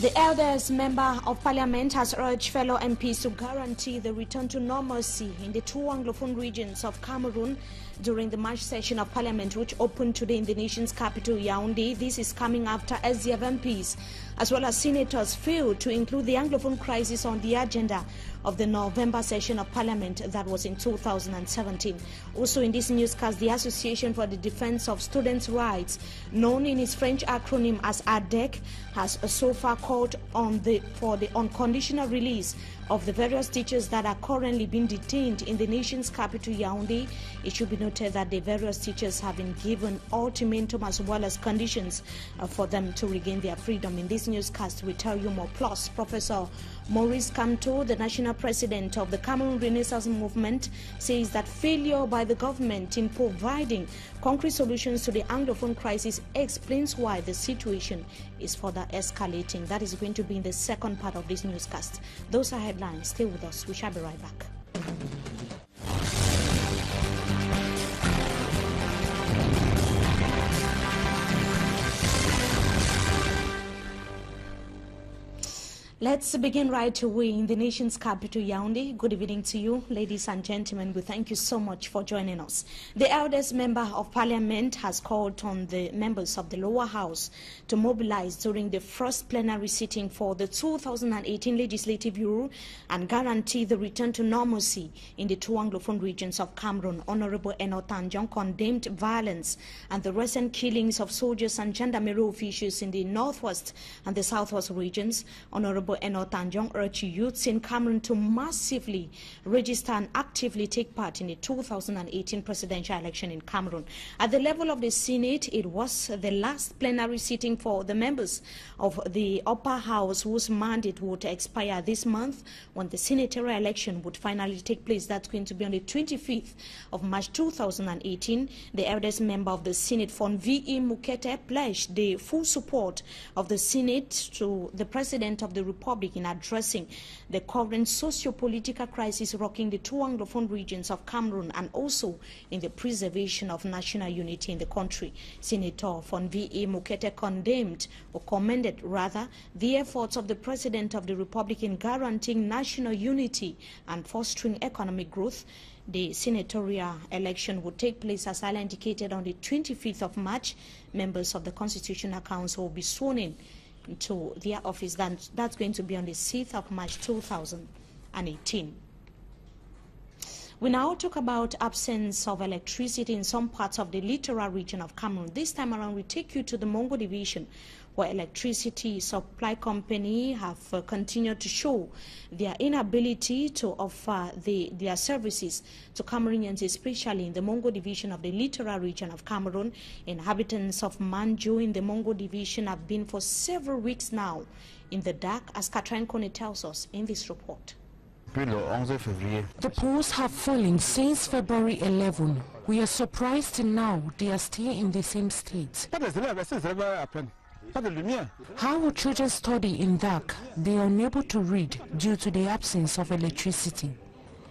The eldest member of parliament has urged fellow MPs to guarantee the return to normalcy in the two Anglophone regions of Cameroon during the March session of parliament, which opened today in the nation's capital, Yaoundé. This is coming after SDF MPs as well as senators failed to include the Anglophone crisis on the agenda of the November session of parliament that was in 2017. Also in this newscast, the Association for the Defense of Students' Rights, known in its French acronym as ADEC, has so far called for the unconditional release of the various teachers that are currently being detained in the nation's capital, Yaoundé. It should be noted that the various teachers have been given ultimatum as well as conditions for them to regain their freedom. In this newscast, we tell you more. Plus, Professor Maurice Kamto, the national president of the Cameroon Renaissance Movement, says that failure by the government in providing concrete solutions to the Anglophone crisis explains why the situation is further escalating. That is going to be in the second part of this newscast. Those are headlines. Stay with us. We shall be right back. Let's begin right away in the nation's capital, Yaoundé. Good evening to you, ladies and gentlemen. We thank you so much for joining us. The eldest member of parliament has called on the members of the lower house to mobilize during the first plenary sitting for the 2018 legislative year and guarantee the return to normalcy in the two Anglophone regions of Cameroon. Honorable Eno Tanjong condemned violence and the recent killings of soldiers and gendarmerie officials in the northwest and the southwest regions. Honorable Eno Tanjong urged youths in Cameroon to massively register and actively take part in the 2018 presidential election in Cameroon. At the level of the Senate, it was the last plenary sitting for the members of the upper house whose mandate would expire this month when the senatorial election would finally take place. That's going to be on the 25th of March 2018. The eldest member of the Senate, Vendredi Mukete, pledged the full support of the Senate to the President of the Republic in addressing the current socio-political crisis rocking the two Anglophone regions of Cameroon and also in the preservation of national unity in the country. Senator Vendredi Mukete commended the efforts of the President of the Republic in guaranteeing national unity and fostering economic growth. The senatorial election would take place, as I indicated, on the 25th of March. Members of the Constitutional Council will be sworn in to their office. That's going to be on the 6th of March 2018. We now talk about absence of electricity in some parts of the littoral region of Cameroon. This time around, we take you to the Mongo division, where electricity supply company have continued to show their inability to offer their services to Cameroonians, especially in the Mongo division of the littoral region of Cameroon. Inhabitants of Manjo in the Mongo division have been for several weeks now in the dark, as Katrin Kone tells us in this report. The poles have fallen since February 11. We are surprised now they are still in the same state. How will children study in dark? They are unable to read due to the absence of electricity.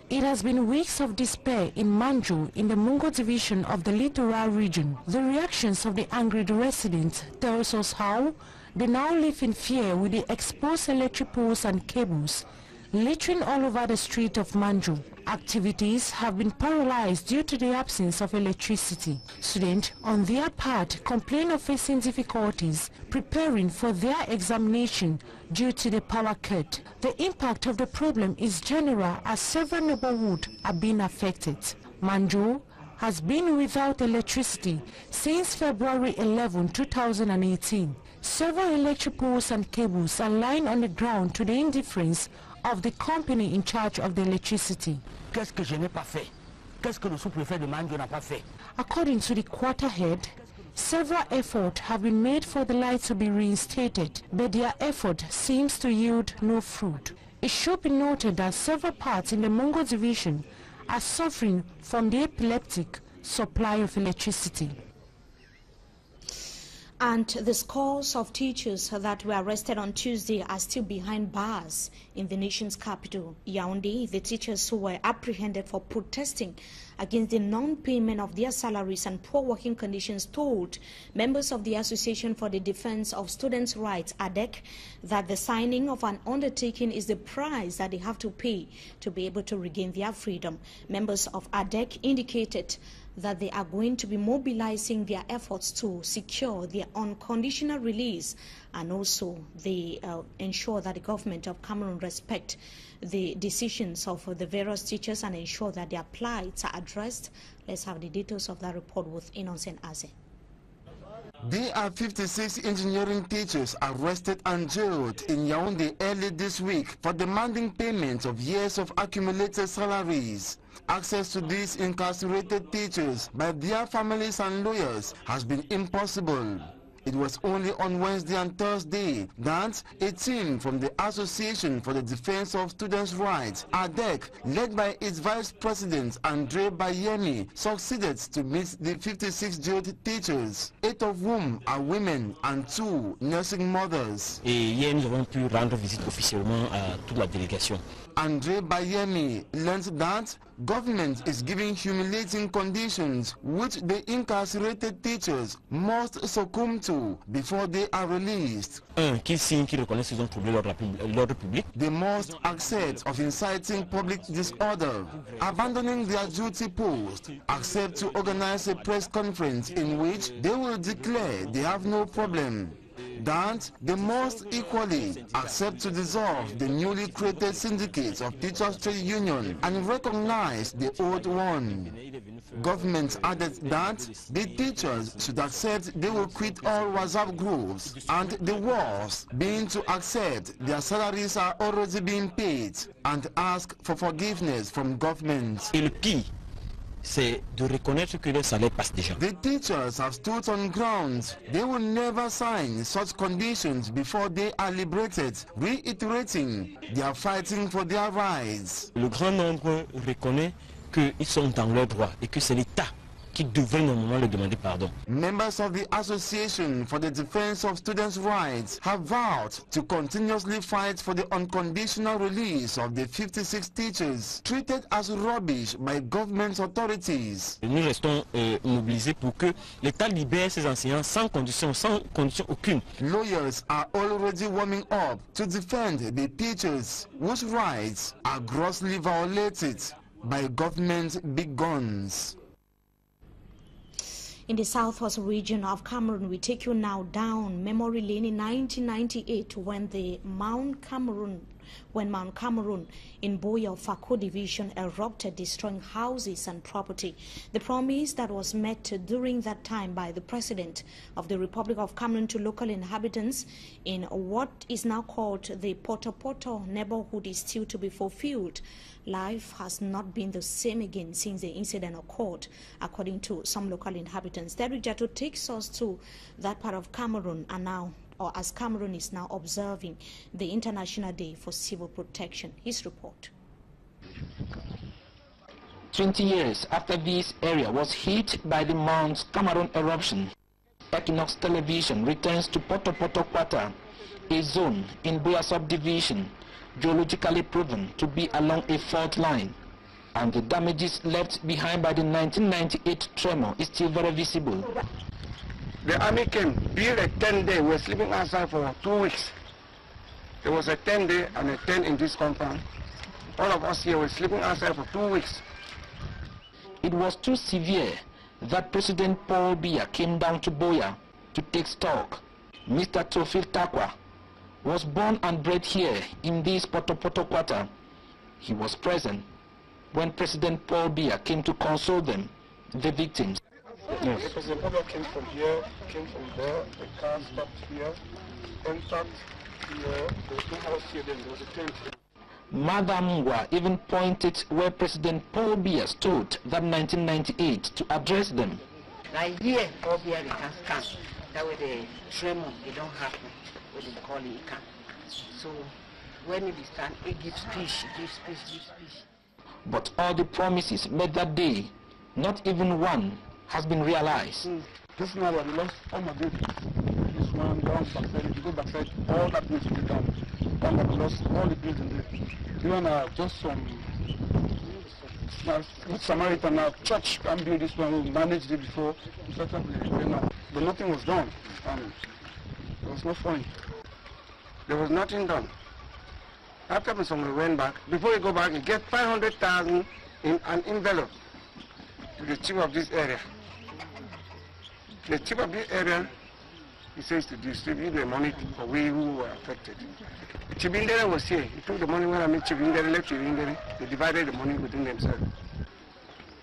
It has been weeks of despair in Manjo in the Mongo division of the littoral region. The reactions of the angry residents tells us how they now live in fear with the exposed electric poles and cables littering all over the street of Manjo. Activities have been paralyzed due to the absence of electricity. Students, on their part, complain of facing difficulties preparing for their examination due to the power cut. The impact of the problem is general, as several neighborhoods are being affected. Manjo has been without electricity since February 11, 2018. Several electric poles and cables are lying on the ground to the indifference of the company in charge of the electricity. According to the quarter head, several efforts have been made for the lights to be reinstated, but their effort seems to yield no fruit. It should be noted that several parts in the Mongo division are suffering from the epileptic supply of electricity. And the scores of teachers that were arrested on Tuesday are still behind bars in the nation's capital, Yaoundé. The teachers who were apprehended for protesting against the non-payment of their salaries and poor working conditions told members of the Association for the Defense of Students' Rights, ADEC, that the signing of an undertaking is the price that they have to pay to be able to regain their freedom. Members of ADEC indicated that they are going to be mobilizing their efforts to secure their unconditional release, and also they ensure that the government of Cameroon respect the decisions of the various teachers and ensure that their plights are addressed. Let's have the details of that report with EQUINOXE and Aze. There are 56 engineering teachers arrested and jailed in Yaoundé early this week for demanding payment of years of accumulated salaries. Access to these incarcerated teachers by their families and lawyers has been impossible. It was only on Wednesday and Thursday that a team from the Association for the Defense of Students' Rights, ADEC, led by its Vice President Andre Bayemi, succeeded to meet the 56 jailed teachers, 8 of whom are women and 2 nursing mothers. Et hier, nous avons pu rendre visite officiellement à toute la délégation. Andre Bayemi learned that government is giving humiliating conditions which the incarcerated teachers must succumb to before they are released. Qu'ils signent qu'ils reconnaissent qu'ils ont troublé l'ordre public. They must accept of inciting public disorder, abandoning their duty post, accept to organize a press conference in which they will declare they have no problem. That they must equally accept to dissolve the newly created syndicates of teachers' trade union and recognize the old one. Government added that the teachers should accept they will quit all WhatsApp groups, and the worst being to accept their salaries are already being paid and ask for forgiveness from government. Et le pire, c'est de reconnaître que les salaires passent déjà. The teachers have stood on ground. They will never sign such conditions before they are liberated, reiterating they are fighting for their rights. Le grand nombre reconnaît qu'ils sont dans leurs droits et que c'est l'État qui devrait normalement leur demander pardon. Members of the Association for the Defense of Students' Rights have vowed to continuously fight for the unconditional release of the 56 teachers treated as rubbish by government authorities. Nous restons mobilisés pour que l'État libère ses enseignants sans condition aucune. Lawyers are already warming up to defend the teachers whose rights are grossly violated by government big guns. In the southwest region of Cameroon, we take you now down memory lane in 1998 when Mount Cameroon in Boya Fako division erupted, destroying houses and property. The promise that was met during that time by the President of the Republic of Cameroon to local inhabitants in what is now called the Poto Poto neighborhood is still to be fulfilled. Life has not been the same again since the incident occurred, according to some local inhabitants. Derek Jato takes us to that part of Cameroon, and now, or as Cameroon is now observing the International Day for Civil Protection. His report. 20 years after this area was hit by the Mount Cameroon eruption, Equinox Television returns to Poto Poto Quarter, a zone in Boya subdivision geologically proven to be along a fault line, and the damages left behind by the 1998 tremor is still very visible. The army came, built a 10-day, we were sleeping outside for 2 weeks. There was a 10-day and a 10 in this compound. All of us here were sleeping outside for 2 weeks. It was too severe that President Paul Biya came down to Boya to take stock. Mr. Tofil Takwa was born and bred here in this Poto Poto Quarter. He was present when President Paul Biya came to console them, the victims. Yes. The President Paul Biya came from here, came from there, the car stopped here, entered here, there was no house here, then there was a tent here. Madam Ngwa even pointed where President Paul Biya stood that 1998 to address them. Like here, Paul Biya, they can stand. That way the tremor, they don't happen. What they call it. So when it is done, it gives peace, gives peace. But all the promises made that day, not even one has been realized. This man, I lost all my babies. man, down backside. If you go backside, all that place will be down. Down like lost all the buildings there. Even just some Good Samaritan church can build this one. We managed it before. But nothing was done. There was no fund. There was nothing done. After we went back, before we go back, we get 500,000 in an envelope to the chief of this area. The chief of this area, he says to distribute the money for we who were affected. Chibindere was here. He took the money when I met Chibindere, left Chibindere. They divided the money within themselves.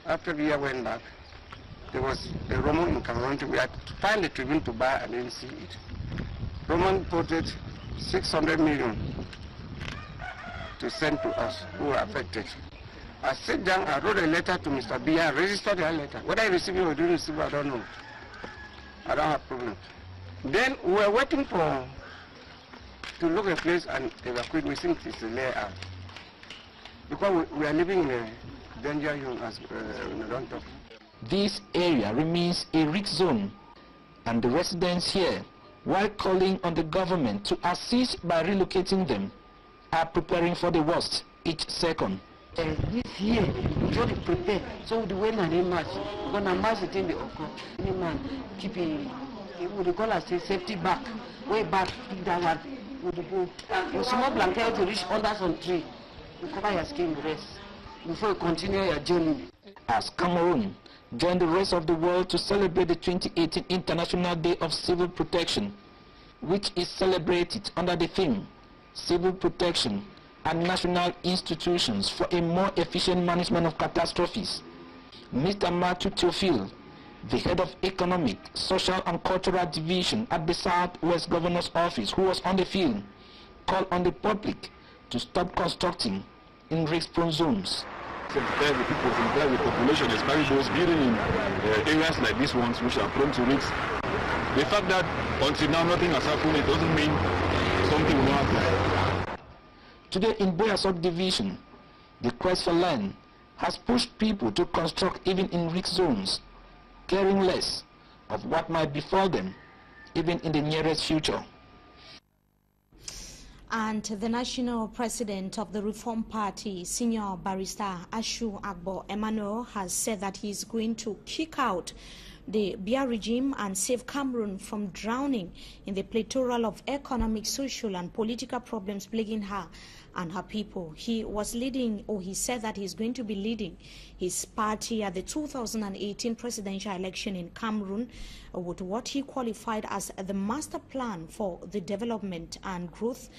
After the year went back, there was a Roman in Cameroon. We had to find the Tribune to buy and then see it. Roman quoted 600 million to send to us who were affected. I sat down, I wrote a letter to Mr. B. I registered that letter. Whether I received it or didn't receive it, I don't know. I don't have problem. Then we were waiting to look at a place and evacuate. We think it's a layout. Because we are living in a danger zone as we don't talk. This area remains a risk zone, and the residents here, while calling on the government to assist by relocating them, are preparing for the worst each second. This year, we already prepared. So the way they march, we're going to march it in the occur. Any man keeping, what they call us, safety back, way back, pick that one. You small blanket to reach under some tree. You cover your skin, rest, before you continue your journey. As Cameroon joined the rest of the world to celebrate the 2018 International Day of Civil Protection, which is celebrated under the theme, Civil Protection and National Institutions for a More Efficient Management of Catastrophes, Mr. Matthew Theophile, the head of Economic, Social and Cultural Division at the Southwest Governor's Office, who was on the field, called on the public to stop constructing in risk-prone zones. Sensitize the people, sensitize the population, especially those building in areas like these ones which are prone to risk. The fact that until now nothing has happened, it doesn't mean something will not happen. Today in Boya subdivision, the quest for land has pushed people to construct even in risk zones, caring less of what might befall them, even in the nearest future. And the national president of the Reform Party, Senior Barrister Ashu Agbo Emmanuel, has said that he is going to kick out the Biya regime and save Cameroon from drowning in the plethora of economic, social and political problems plaguing her and her people. He was leading, or he said that he's going to be leading his party at the 2018 presidential election in Cameroon with what he qualified as the master plan for the development and growth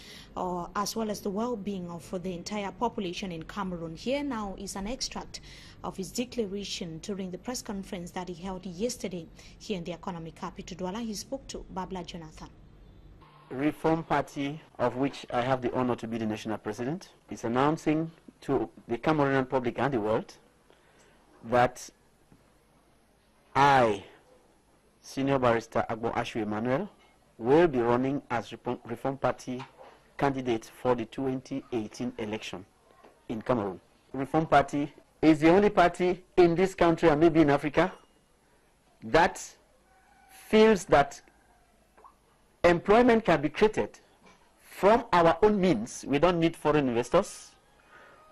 as well as the well-being of the entire population in Cameroon. Here now is an extract of his declaration during the press conference that he held yesterday here in the economic capital, Douala. He spoke to Babla Jonathan. Reform Party, of which I have the honor to be the national president, is announcing to the Cameroonian public and the world that I, Senior Barrister Agbo Ashu Emmanuel, will be running as Reform Party candidate for the 2018 election in Cameroon. Reform Party is the only party in this country and maybe in Africa that feels that employment can be created from our own means. We don't need foreign investors.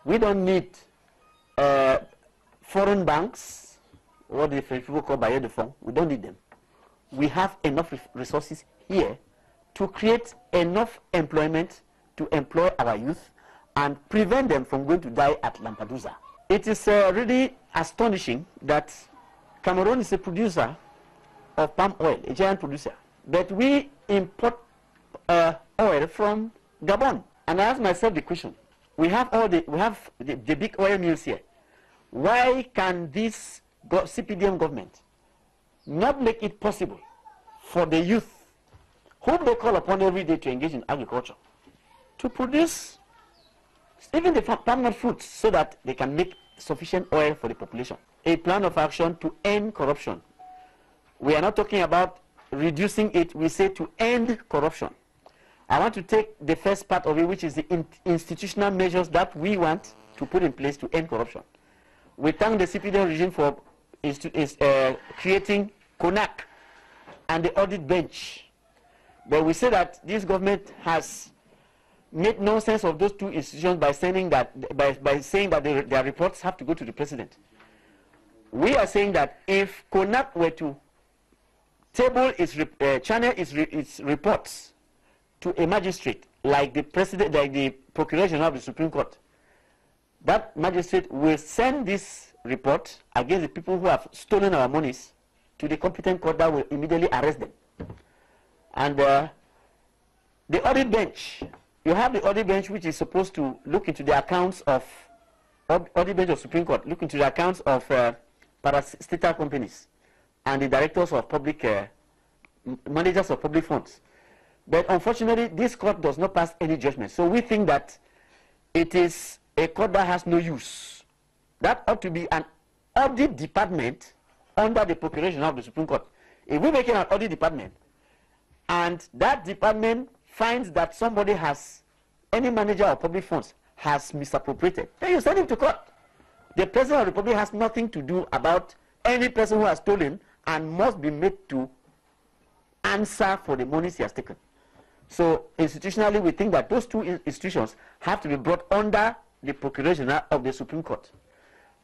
We don't need foreign banks, what the people call bailleurs de fonds. We don't need them. We have enough resources here to create enough employment to employ our youth and prevent them from going to die at Lampedusa. It is really astonishing that Cameroon is a producer of palm oil, a giant producer, but we import oil from Gabon. And I ask myself the question: we have the big oil mills here. Why can this CPDM government not make it possible for the youth, whom they call upon every day to engage in agriculture, to produce even the palm nut fruits so that they can make sufficient oil for the population? A plan of action to end corruption. We are not talking about reducing it, we say to end corruption. I want to take the first part of it, which is the institutional measures that we want to put in place to end corruption. We thank the CPDM regime for creating KONAC and the audit bench But we say that this government has made nonsense of those two institutions by saying that their reports have to go to the president. We are saying that if KMER were to table channel its reports to a magistrate, like the president, like the Procurator General of the Supreme Court, that magistrate will send this report against the people who have stolen our monies to the competent court that will immediately arrest them. And the audit bench, you have the audit bench which is supposed to look into the accounts of, audit bench of Supreme Court, look into the accounts of parastatal companies and the directors of public, managers of public funds. But unfortunately, this court does not pass any judgment. So we think that it is a court that has no use. That ought to be an audit department under the Procurator General of the Supreme Court. If we make it an audit department, and that department finds that somebody has, any manager of public funds has misappropriated, then you send him to court. The President of the Republic has nothing to do about any person who has stolen and must be made to answer for the monies he has taken. So institutionally, we think that those two institutions have to be brought under the Procurator General of the Supreme Court.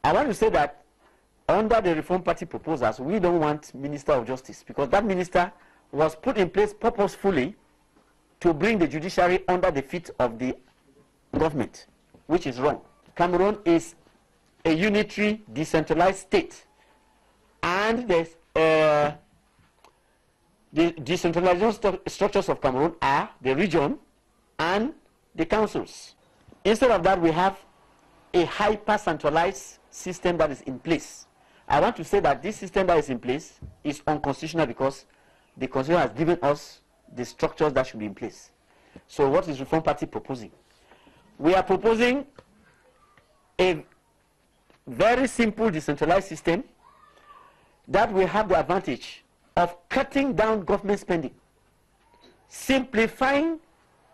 I want to say that under the Reform Party proposals, we don't want Minister of Justice, because that minister was put in place purposefully to bring the judiciary under the feet of the government, which is wrong. Cameroon is a unitary, decentralized state, and the decentralization structures of Cameroon are the region and the councils. Instead of that, we have a hyper-centralized system that is in place. I want to say that this system that is in place is unconstitutional because the Constitution has given us the structures that should be in place. So what is Reform Party proposing? We are proposing a very simple decentralized system that will have the advantage of cutting down government spending, simplifying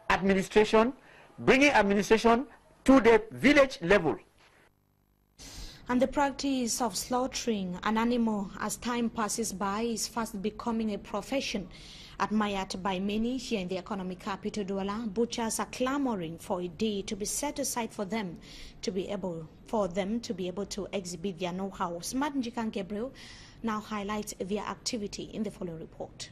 administration, bringing administration to the village level. And the practice of slaughtering an animal as time passes by is fast becoming a profession. Admired by many here in the economic capital, Douala, butchers are clamoring for a day to be set aside for them to be able to exhibit their know-how. Smart Njikan Gabriel now highlights their activity in the following report.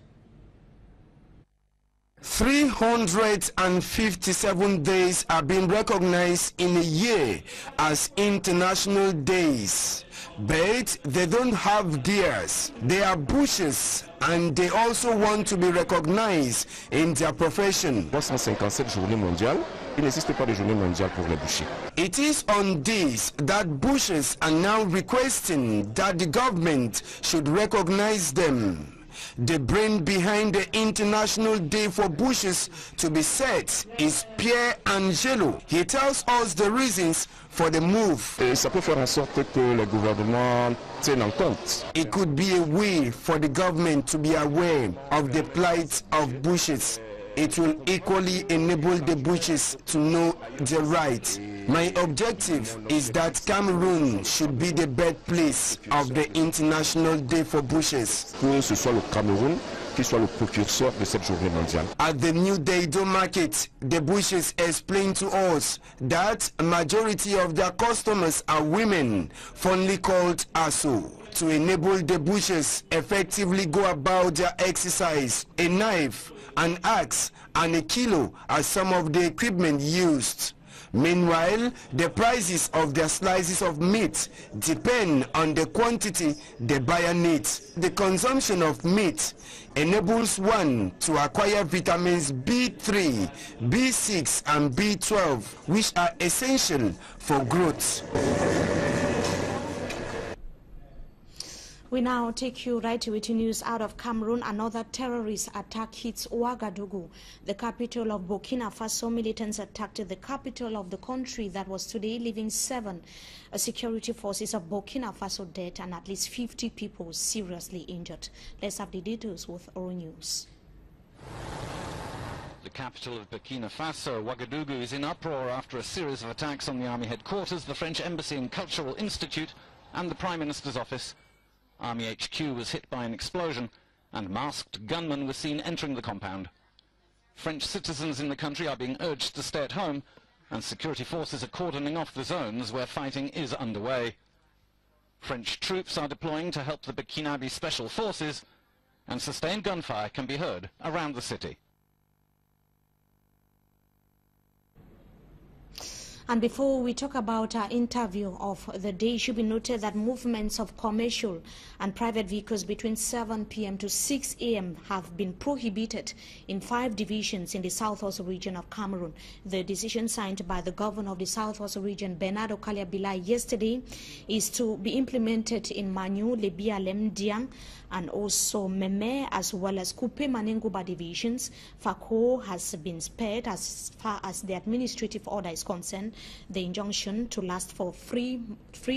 357 days are being recognized in a year as international days, but they don't have deers. They are bushes, and they also want to be recognized in their profession. 357 journées mondiales. Il n'existe pas de journée mondiale pour les bouchers. It is on this that bushes are now requesting that the government should recognize them. The brain behind the International Day for Bushes to be set is Pierre Angelo. He tells us the reasons for the move. Et ça peut faire en sorte que le gouvernement tienne en compte. It could be a way for the government to be aware of the plight of bushes. It will equally enable the bushes to know their rights. My objective is that Cameroon should be the birthplace of the International Day for Bushes. Que ce soit le Cameroun qui soit le précurseur de cette journée mondiale. At the New Daido market, the bushes explained to us that a majority of their customers are women, fondly called ASO. To enable the bushes effectively go about their exercise, a knife, an axe, and a kilo are some of the equipment used. Meanwhile, the prices of their slices of meat depend on the quantity the buyer needs. The consumption of meat enables one to acquire vitamins B3, B6, and B12, which are essential for growth. We now take you right to news out of Cameroon. Another terrorist attack hits Ouagadougou, the capital of Burkina Faso. Militants attacked the capital of the country that was today, leaving 7 security forces of Burkina Faso dead and at least 50 people seriously injured. Let's have the details with Oro News. The capital of Burkina Faso, Ouagadougou, is in uproar after a series of attacks on the army headquarters, the French Embassy and Cultural Institute, and the Prime Minister's office. Army HQ was hit by an explosion, and masked gunmen were seen entering the compound. French citizens in the country are being urged to stay at home, and security forces are cordoning off the zones where fighting is underway. French troops are deploying to help the Burkinabe special forces, and sustained gunfire can be heard around the city. And before we talk about our interview of the day, it should be noted that movements of commercial and private vehicles between 7 p.m. to 6 a.m. have been prohibited in 5 divisions in the southwest region of Cameroon. The decision signed by the governor of the southwest region, Bernardo Kaliabila, yesterday is to be implemented in Manyu, Lebia, Lemdiang, and also Meme, as well as Kupe Manenguba divisions. Fako has been spared as far as the administrative order is concerned. The injunction to last for 3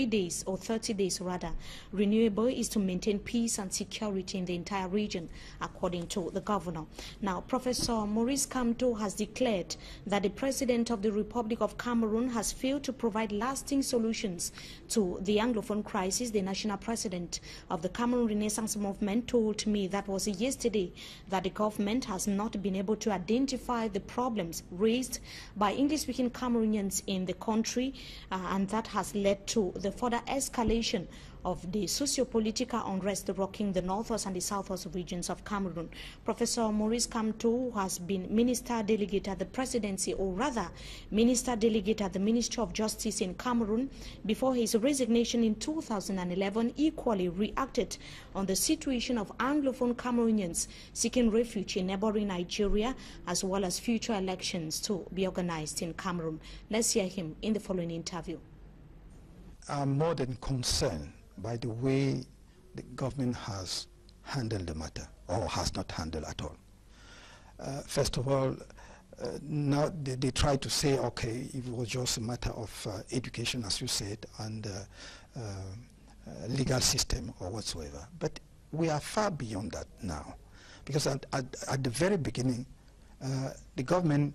days, or 30 days rather, renewable, is to maintain peace and security in the entire region, according to the governor. Now, Professor Maurice Kamto has declared that the President of the Republic of Cameroon has failed to provide lasting solutions to the Anglophone crisis. The national president of the Cameroon Renaissance Movement told me, that was yesterday, that the government has not been able to identify the problems raised by English-speaking Cameroonians in the country, and that has led to the further escalation of the socio-political unrest rocking the northwest and the southwest regions of Cameroon. Professor Maurice Kamto, who has been Minister Delegate at the Presidency, or rather Minister Delegate at the Ministry of Justice in Cameroon, before his resignation in 2011, equally reacted on the situation of Anglophone Cameroonians seeking refuge in neighboring Nigeria, as well as future elections to be organized in Cameroon. Let's hear him in the following interview. I'm more than concerned by the way the government has handled the matter, or has not handled at all. First of all, now they try to say, okay, it was just a matter of education, as you said, and legal system or whatsoever. But we are far beyond that now, because at the very beginning, the government,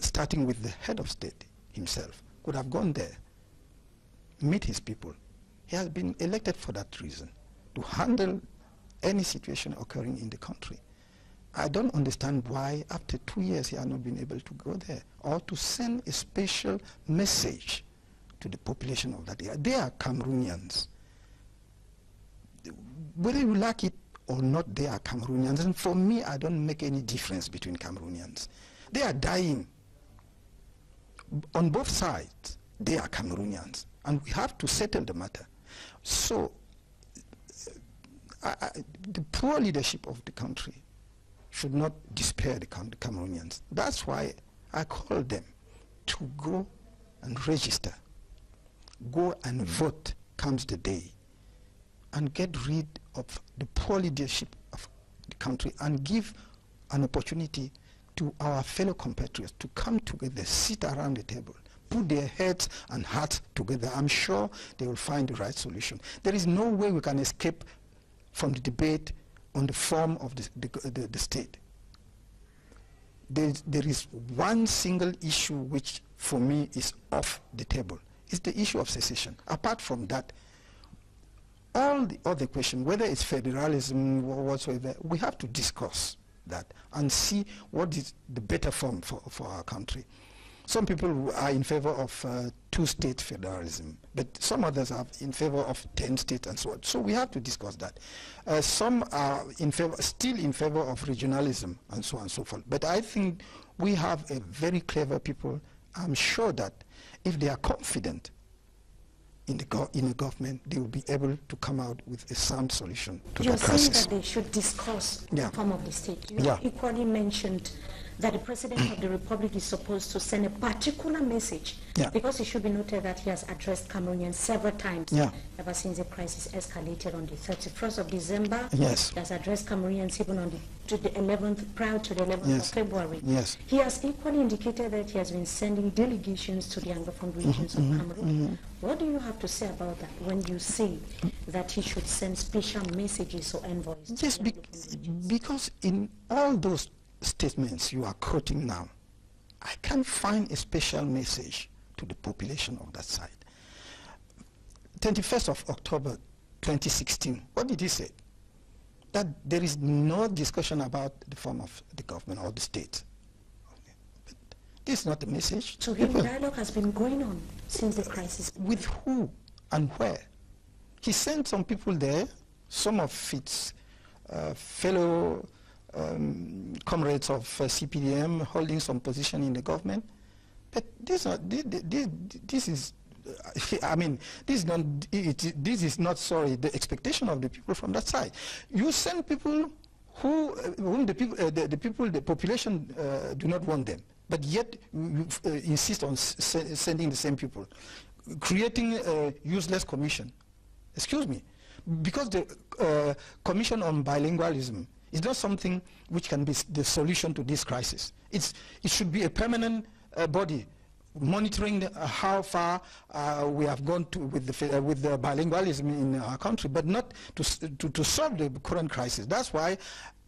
starting with the head of state himself, could have gone there, meet his people. He has been elected for that reason, to handle any situation occurring in the country. I don't understand why after 2 years he has not been able to go there, or to send a special message to the population of that area. They are Cameroonians. Whether you like it or not, they are Cameroonians. And for me, I don't make any difference between Cameroonians. They are dying. On both sides, they are Cameroonians. And we have to settle the matter. So, the poor leadership of the country should not despair the Cameroonians. That's why I call them to go and register, go and vote comes the day, and get rid of the poor leadership of the country, and give an opportunity to our fellow compatriots to come together, sit around the table, put their heads and hearts together. I'm sure they will find the right solution. There is no way we can escape from the debate on the form of the state. There is one single issue which, for me, is off the table. It's the issue of secession. Apart from that, all the other questions, whether it's federalism or whatsoever, we have to discuss that and see what is the better form for our country. Some people are in favor of two-state federalism, but some others are in favor of 10 states and so on. So we have to discuss that. Some are still in favor of regionalism and so on and so forth. But I think we have a very clever people. I'm sure that if they are confident in the government, they will be able to come out with a sound solution to the crisis. You're saying that they should discuss the form of the state. You equally mentioned that the President of the Republic is supposed to send a particular message, because it should be noted that he has addressed Cameroonians several times ever since the crisis escalated on the 31st of December. He has addressed Cameroonians even on the 11th, prior to the 11th of February. He has equally indicated that he has been sending delegations to the Anglophone regions of Cameroon. What do you have to say about that when you say that he should send special messages or envoys? Yes, because in all those statements you are quoting now, I can't find a special message to the population of that side. 21st of October 2016, what did he say? that there is no discussion about the form of the government or the state. Okay. But this is not the message. So the dialogue has been going on since the crisis. With who and where? He sent some people there, some of its fellow comrades of CPDM holding some position in the government. But this is, I mean, this is not the expectation of the people from that side. You send people whom the population do not want them, but yet you insist on sending the same people, creating a useless commission. Excuse me, because the Commission on Bilingualism is not something which can be the solution to this crisis. It should be a permanent body monitoring how far we have gone with the bilingualism in our country, but not to solve the current crisis. That's why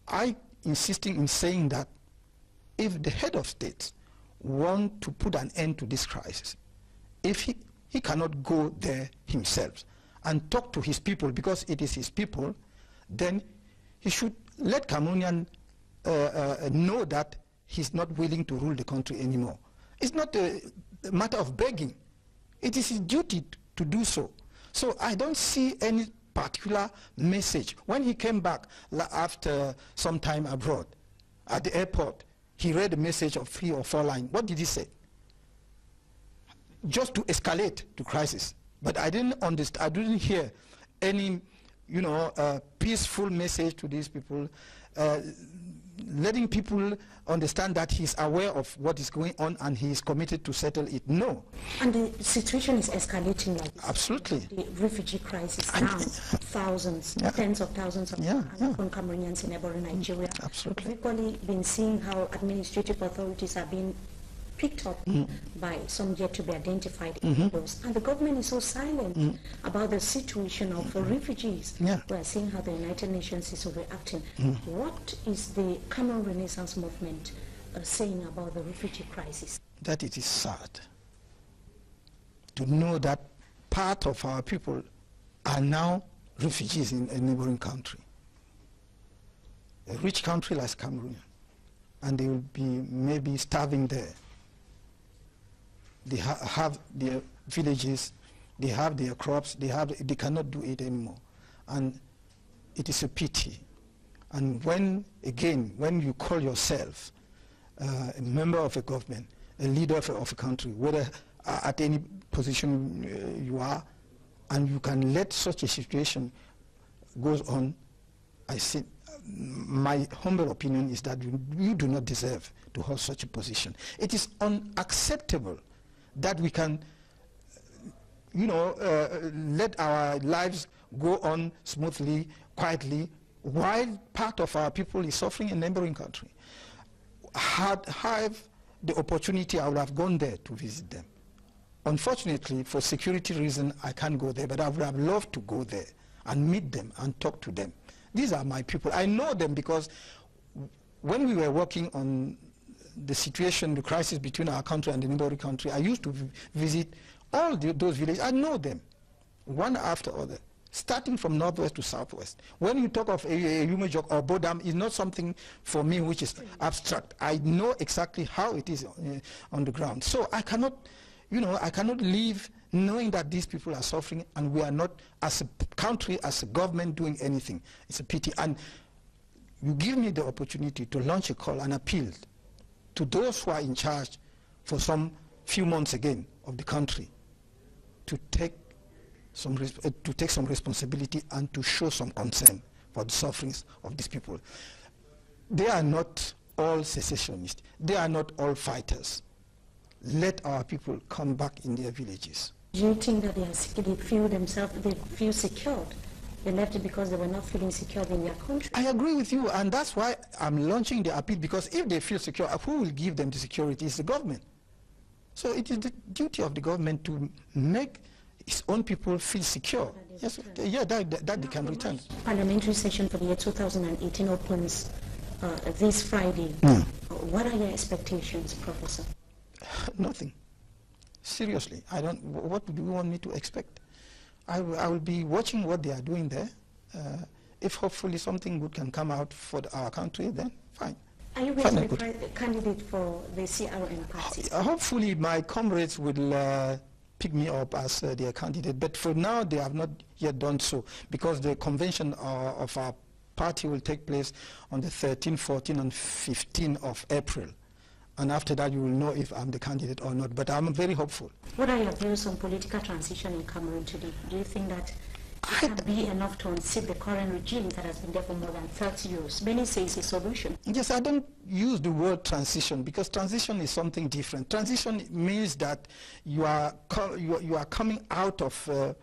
I insisting in saying that if the head of state want to put an end to this crisis, if he cannot go there himself and talk to his people, because it is his people, then he should let Cameroonian know that he's not willing to rule the country anymore. It's not a matter of begging. It is his duty to do so. So I don't see any particular message. When he came back after some time abroad, at the airport, he read a message of 3 or 4 lines. What did he say? Just to escalate the crisis. But I didn't understand, I didn't hear any, peaceful message to these people, letting people understand that he's aware of what is going on and he is committed to settle it. No. And the situation is escalating like this. Absolutely. The refugee crisis now, thousands, tens of thousands of Cameroonians in neighboring Nigeria. Absolutely. We've equally been seeing how administrative authorities are being picked up by some yet to be identified individuals. And the government is so silent about the situation of refugees. We are seeing how the United Nations is reacting. What is the Cameroon Renaissance movement saying about the refugee crisis? That it is sad to know that part of our people are now refugees in a neighboring country. A rich country like Cameroon, and they will be maybe starving there. They have their villages, they have their crops, they cannot do it anymore. And it is a pity. And when you call yourself a member of a government, a leader of a country, whether at any position you are, and you can let such a situation goes on, I think my humble opinion is that you do not deserve to hold such a position. It is unacceptable that we can, let our lives go on smoothly, quietly, while part of our people is suffering in a neighboring country. Had I have the opportunity, I would have gone there to visit them. Unfortunately, for security reasons, I can't go there, but I would have loved to go there and meet them and talk to them. These are my people. I know them because when we were working on the situation, the crisis between our country and the neighboring country, I used to visit all those villages. I know them, one after other, starting from northwest to southwest. When you talk of Yumejok or Bodam, it's not something for me which is abstract. I know exactly how it is on the ground. So I cannot, I cannot live knowing that these people are suffering and we are not, as a country, as a government, doing anything. It's a pity. And you give me the opportunity to launch a call and appeal to those who are in charge for some few months again of the country to take some responsibility and to show some concern for the sufferings of these people. They are not all secessionists. They are not all fighters. Let our people come back in their villages. Do you think that they feel secured? They left it because they were not feeling secure in their country? I agree with you, and that's why I'm launching the appeal, because if they feel secure, who will give them the security? It's the government. So it is the duty of the government to make its own people feel secure. Yes, that they can return. Parliamentary session for the year 2018 opens this Friday. What are your expectations, Professor? Nothing. Seriously, what do you want me to expect? I will be watching what they are doing there. if hopefully something good can come out for our country, then fine. Are you going to be the candidate for the CRN party? Hopefully my comrades will pick me up as their candidate, but for now they have not yet done so, because the convention of our party will take place on the 13th, 14th and 15th of April. And after that you will know if I'm the candidate or not, but I'm very hopeful. What are your views on political transition in Cameroon today? Do you think that it can be enough to unseat the current regime that has been there for more than 30 years? Many say it's a solution. Yes, I don't use the word transition, because transition is something different. Transition means that you are coming out of,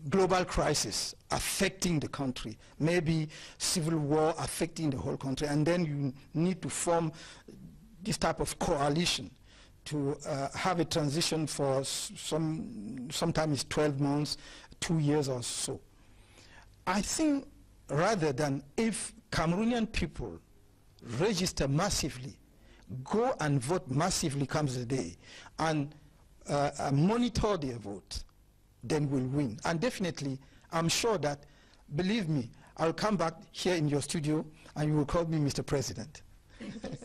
global crisis affecting the country, maybe civil war affecting the whole country, and then you need to form this type of coalition to have a transition for sometimes 12 months, 2 years or so. I think rather than if Cameroonian people register massively, go and vote massively comes the day, and monitor their vote, then we'll win. And definitely, I'm sure that, believe me, I'll come back here in your studio and you will call me Mr. President. Thank you so much.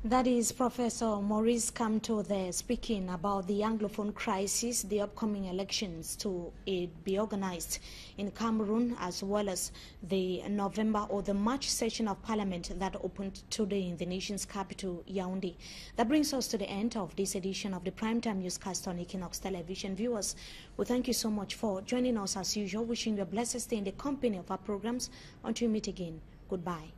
That is Professor Maurice Kamto there, speaking about the Anglophone crisis, the upcoming elections to be organized in Cameroon, as well as the November or the March session of Parliament that opened today in the nation's capital, Yaoundé. That brings us to the end of this edition of the Primetime Newscast on Equinox Television. Viewers, we thank you so much for joining us as usual, wishing you a blessed stay in the company of our programs. Until we meet again, goodbye.